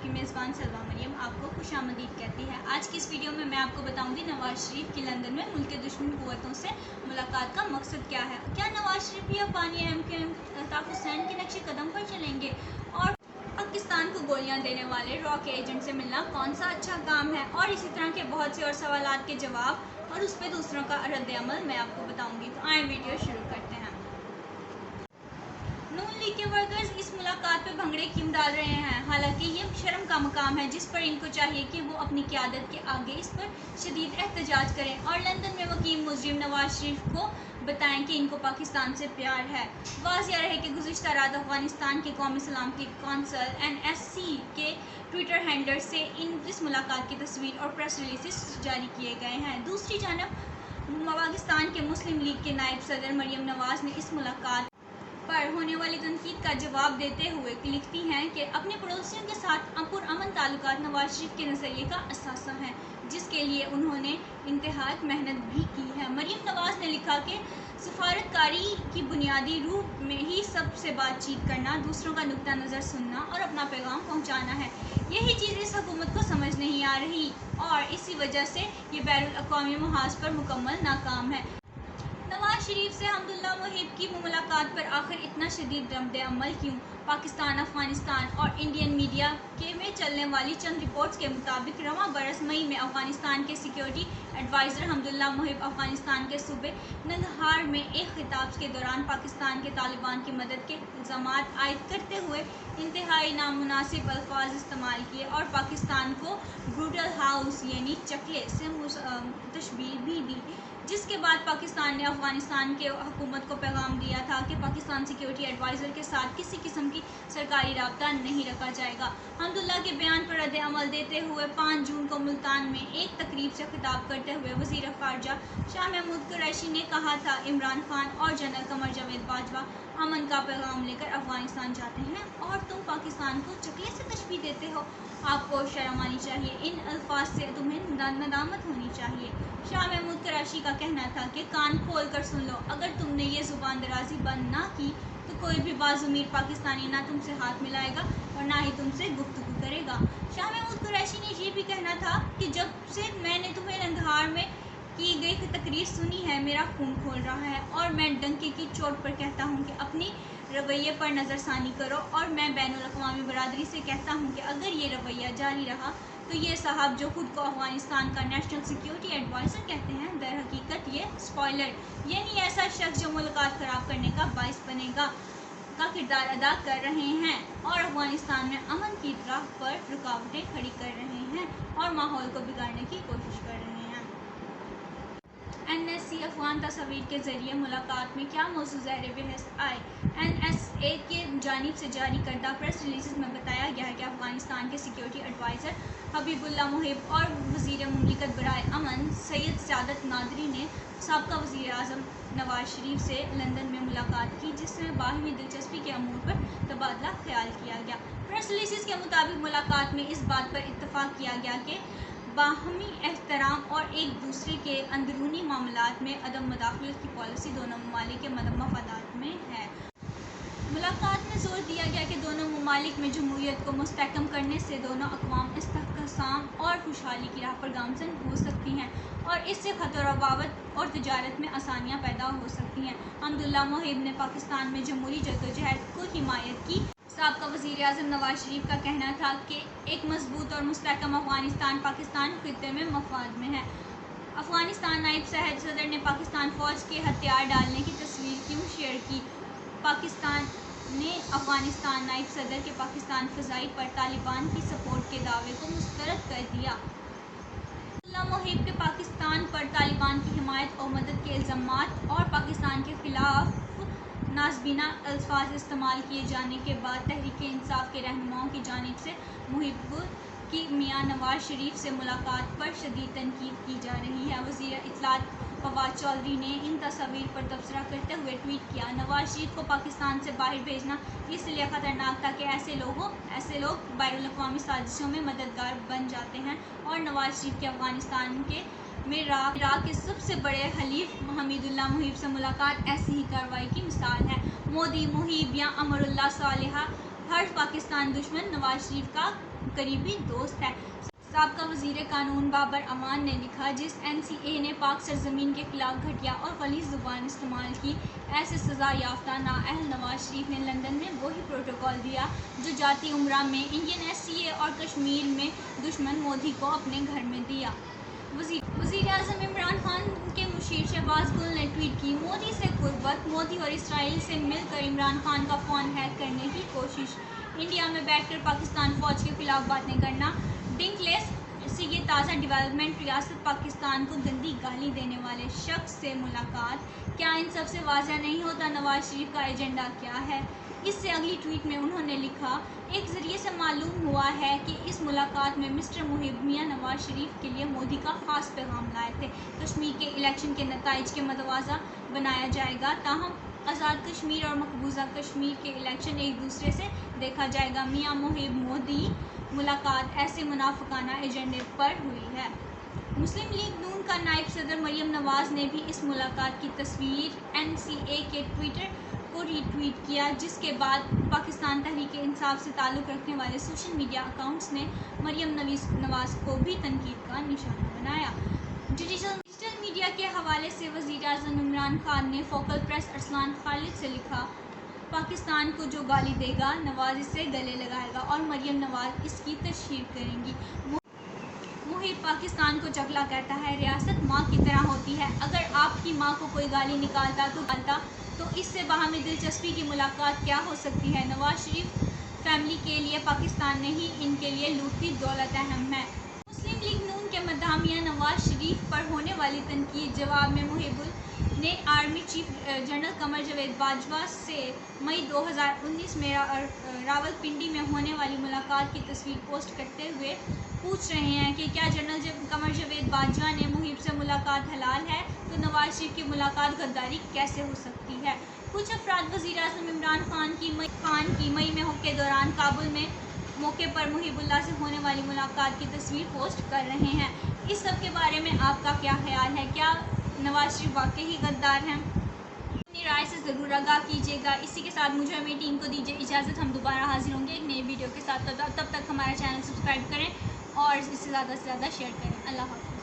आपकी मेज़बान सलमा मरियम आपको खुशामदीद कहती है। आज की इस वीडियो में मैं आपको बताऊंगी नवाज शरीफ की लंदन में मुल्क के दुश्मन कुव्वतों से मुलाकात का मकसद क्या है। क्या नवाज शरीफ भी अफगानी एमक्यूएम अल्ताफ हुसैन के नक्शे कदम पर चलेंगे? और पाकिस्तान को गोलियां देने वाले रॉ के एजेंट से मिलना कौन सा अच्छा काम है? और इसी तरह के बहुत से और सवालात के जवाब और उस पर दूसरों का रद्द अमल मैं आपको बताऊंगी। तो आए वीडियो शुरू करते हैं। नून लीग के वर्कर्स इस मुलाकात पे भंगड़े क्यों डाल रहे हैं? हालांकि ये शर्म का मकाम है जिस पर इनको चाहिए कि वो अपनी क़यादत के आगे इस पर शदीद एहतजाज करें और लंदन में वकील मुजरिम नवाज शरीफ को बताएं कि इनको पाकिस्तान से प्यार है। वाज़िया रहे कि गुज़िश्ता रात अफगानिस्तान के कौमी सलामती कौंसल NSC के ट्विटर हैंडलर से इस मुलाकात की तस्वीर और प्रेस रिलीज़ जारी किए गए हैं। दूसरी जानब पाकिस्तान के मुस्लिम लीग के नायब सदर मरियम नवाज़ ने इस मुलाकात पर होने वाली तनकीद का जवाब देते हुए लिखती हैं कि अपने पड़ोसियों के साथ पुरअमन ताल्लुकात नवाज शरीफ के नज़रिए का असासा है जिसके लिए उन्होंने इंतहाई मेहनत भी की है। मरियम नवाज़ ने लिखा कि सफारतकारी की बुनियादी रूप में ही सबसे बातचीत करना, दूसरों का नुक्ता नज़र सुनना और अपना पैगाम पहुंचाना है। यही चीज़ इस हुकूमत को समझ नहीं आ रही और इसी वजह से ये बैरुल अक़वामी महाज पर मुकम्मल नाकाम है। नवाज शरीफ से अब्दुल्ला मोहिब की मुलाकात पर आखिर इतना शदीद रद्द अमल क्यों? पाकिस्तान, अफगानिस्तान और इंडियन मीडिया के में चलने वाली चंद रिपोर्ट्स के मुताबिक रवां बरस मई में अफगानिस्तान के सिक्योरिटी एडवाइज़र अब्दुल्ला मोहिब अफगानिस्तान के सूबे नंगरहार में एक खिताब के दौरान पाकिस्तान के तालिबान की मदद के इल्ज़ामात आयद करते हुए इंतहाई नामुनासिब अल्फाज इस्तेमाल किए और पाकिस्तान को ब्रूटल हाउस यानी चकले से तशबीह भी दी, जिसके बाद पाकिस्तान ने अफगानिस्तान के हुकूमत को पैगाम दिया था कि पाकिस्तान सिक्योरिटी एडवाइज़र के साथ किसी किस्म की सरकारी राब्ता नहीं रखा जाएगा। अब्दुल्ला के बयान पर रद्द अमल देते हुए 5 जून को मुल्तान में एक तकरीब से खिताब करते हुए वज़ीर ख़ारजा शाह महमूद कुरैशी ने कहा था, इमरान खान और जनरल कमर जावेद बाजवा अमन का पैगाम लेकर अफगानिस्तान जाते हैं और तुम पाकिस्तान को चकले से तशबीह देते हो। आपको शर्म आनी चाहिए, इन अल्फाज से तुम्हें नदामत होनी चाहिए। शाह महमूद कुरैशी का कहना था कि कान खोल कर सुन लो, अगर तुमने ये ज़ुबान दराजी बंद ना की तो कोई भी बाज़मीर पाकिस्तानी ना तुमसे हाथ मिलाएगा और ना ही तुमसे गुफ्तगू करेगा। शाह महमूद कुरैशी ने ये भी कहना था कि जब से मैंने तुम्हें नंगरहार में की गई तकरीर सुनी है, मेरा खून खोल रहा है और मैं डंके की चोट पर कहता हूँ कि अपनी रवैये पर नज़रसानी करो और मैं बैनुल अक़वामी बरादरी से कहता हूँ कि अगर ये रवैया जारी रहा तो ये साहब जो खुद को अफगानिस्तान का नेशनल सिक्योरिटी एडवाइज़र कहते हैं, दर हकीकत ये स्पॉयलर यानी ऐसा शख्स जो मुलाकात ख़राब करने का बाइस बनेगा का किरदार अदा कर रहे हैं और अफगानिस्तान में अमन की राह पर रुकावटें खड़ी कर रहे हैं और माहौल को बिगाड़ने की कोशिश कर रहे हैं। NSC अफगान तस्वीर के ज़रिए मुलाकात में क्या मौजूद ज़ाहिर बहस आए? NSA के जानिब से जारी करदा प्रेस रिलीज़ में बताया गया है कि अफगानिस्तान के सिक्योरिटी एडवाइज़र हबीबुल्ला मोहिब और वज़ीर मुमलिकत बराए अमन सैयद सादत नादरी ने साबका वज़ीर आज़म नवाज शरीफ से लंदन में मुलाकात की, जिसमें बाहमी दिलचस्पी के अमूर पर तबादला ख्याल किया गया। प्रेस रिलीज़ के मुताबिक मुलाकात में इस बात पर इत्तफ़ाक़ किया गया कि बाहमी एहतराम और एक दूसरे के अंदरूनी मामलात में अदम मदाखलत की पॉलिसी दोनों ममालिक के मफादात में है। मुलाकात में जोर दिया गया कि दोनों ममालिक में जमहूरियत को मुस्तहकम करने से दोनों अक़वाम इस्तेहकाम और खुशहाली की राह पर गामज़न हो सकती हैं और इससे खतराबावत और तिजारत में आसानियाँ पैदा हो सकती हैं। अब्दुल्ला मोहिब ने पाकिस्तान में जमहूरी जद्दोजहद को हिमायत की। साबका वज़ीर आज़म नवाज शरीफ का कहना था कि एक मजबूत और मुस्तहकम अफगानिस्तान पाकिस्तान खित्ते में मफाद में है। अफगानिस्तान नायब सदर ने पाकिस्तान फ़ौज के हथियार डालने की तस्वीर क्यों शेयर की? पाकिस्तान ने अफगानिस्तान नायब सदर के पाकिस्तान फ़ज़ाई पर तालिबान की सपोर्ट के दावे को मुस्तरद कर दिया। अब्दुल्ला मोहिब के पाकिस्तान पर तालिबान की हिमायत और मदद के इल्ज़ामात और पाकिस्तान के ख़िलाफ़ नाज़बीना अल्फाज इस्तेमाल किए जाने के बाद तहरीक इंसाफ के रहनुमाओं की जानिब से मुहिब की मियाँ नवाज शरीफ से मुलाकात पर शदीद तनकीद की जा रही है। वज़ीर इत्तलात फवाद चौधरी ने इन तस्वीर पर तबसरा करते हुए ट्वीट किया, नवाज शरीफ को पाकिस्तान से बाहर भेजना इसलिए ख़तरनाक था कि ऐसे लोग बैरुल अक़वामी साजिशों में मददगार बन जाते हैं और नवाज शरीफ के अफगानिस्तान के में इराक़ के सबसे बड़े हलीफ हमीदुल्ला मोहिब से मुलाकात ऐसी ही कार्रवाई की मिसाल है। मोदी, मोहिब या अमरुल्लाह सालेहा हर पाकिस्तान दुश्मन नवाज शरीफ का करीबी दोस्त है। साबका वज़ीर कानून बाबर अमान ने लिखा, जिस NCA ने पाक सरजमीन के खिलाफ घटिया और गलीज़ ज़ुबान इस्तेमाल की, ऐसे सज़ा याफ्ता नाअहल नवाज शरीफ ने लंदन में वही प्रोटोकॉल दिया जो जाती उम्रा में इंडियन SCA और कश्मीर में दुश्मन मोदी को अपने घर में दिया। वज़ीर आज़म इमरान खान के मुशीर शहबाज गुल ने ट्वीट की, मोदी से कुर्बत, मोदी और इसराइल से मिलकर इमरान खान का फ़ोन हैक करने की कोशिश, इंडिया में बैठकर पाकिस्तान फ़ौज के खिलाफ बातें करना, डिंकलेस से ये ताज़ा डेवलपमेंट, रियासत पाकिस्तान को गंदी गाली देने वाले शख्स से मुलाकात, क्या इन सब से वाज़ह नहीं होता नवाज शरीफ का एजेंडा क्या है। इससे अगली ट्वीट में उन्होंने लिखा, एक ज़रिए से मालूम हुआ है कि इस मुलाकात में मिस्टर मुहिब मियां नवाज शरीफ के लिए मोदी का ख़ास पैगाम लाए थे। कश्मीर के इलेक्शन के नताइज के मतवाज़ा बनाया जाएगा, ताहम आज़ाद कश्मीर और मकबूजा कश्मीर के इलेक्शन एक दूसरे से देखा जाएगा। मियां मुहिब मोदी मुलाकात ऐसे मुनाफिकाना एजेंडे पर हुई है। मुस्लिम लीग नून का नायब सदर मरियम नवाज़ ने भी इस मुलाकात की तस्वीर NCA के ट्विटर को रीट्वीट किया, जिसके बाद पाकिस्तान तहरीक इंसाफ से ताल्लुक़ रखने वाले सोशल मीडिया अकाउंट्स ने मरियम नवाज़ को भी तनकीद का निशाना बनाया। डिजिटल मीडिया के हवाले से वज़ीर आज़म इमरान खान ने फोकल प्रेस अरसलान खालिद से लिखा, पाकिस्तान को जो गाली देगा नवाज इसे गले लगाएगा और मरियम नवाज इसकी तशहीर करेंगी। मुहिब पाकिस्तान को चकला कहता है, रियासत माँ की तरह होती है, अगर आपकी माँ को कोई गाली निकालता तो इससे बाहमी दिलचस्पी की मुलाकात क्या हो सकती है। नवाज शरीफ फैमिली के लिए पाकिस्तान नहीं, इनके लिए लूटती दौलत अहम है। मुस्लिम लीग नून के मद्दाह मियां नवाज शरीफ पर होने वाली तनकीद जवाब में मुहिबुल ने army chief general Qamar Javed Bajwa से मई 2019 में रावलपिंडी में होने वाली मुलाकात की तस्वीर पोस्ट करते हुए पूछ रहे हैं कि क्या जनरल कमर जावेद बाजवा ने मुहिब से मुलाकात हलाल है, तो नवाज शरीफ की मुलाकात गद्दारी कैसे हो सकती है। कुछ अफराद वज़ीर आज़म इमरान खान की मई में के दौरान काबुल में मौके पर मुहिबुल्लाह से होने वाली मुलाकात की तस्वीर पोस्ट कर रहे हैं। इस सब के बारे में आपका क्या ख्याल है, क्या नवाज शरीफ वाकई ही गद्दार हैं? अपनी राय से ज़रूर आगाह कीजिएगा। इसी के साथ मुझे और मेरी टीम को दीजिए इजाज़त, हम दोबारा हाजिर होंगे एक नई वीडियो के साथ। तब तक हमारा चैनल सब्सक्राइब करें और इसे ज़्यादा से ज़्यादा शेयर करें। अल्लाह हाफ़िज़।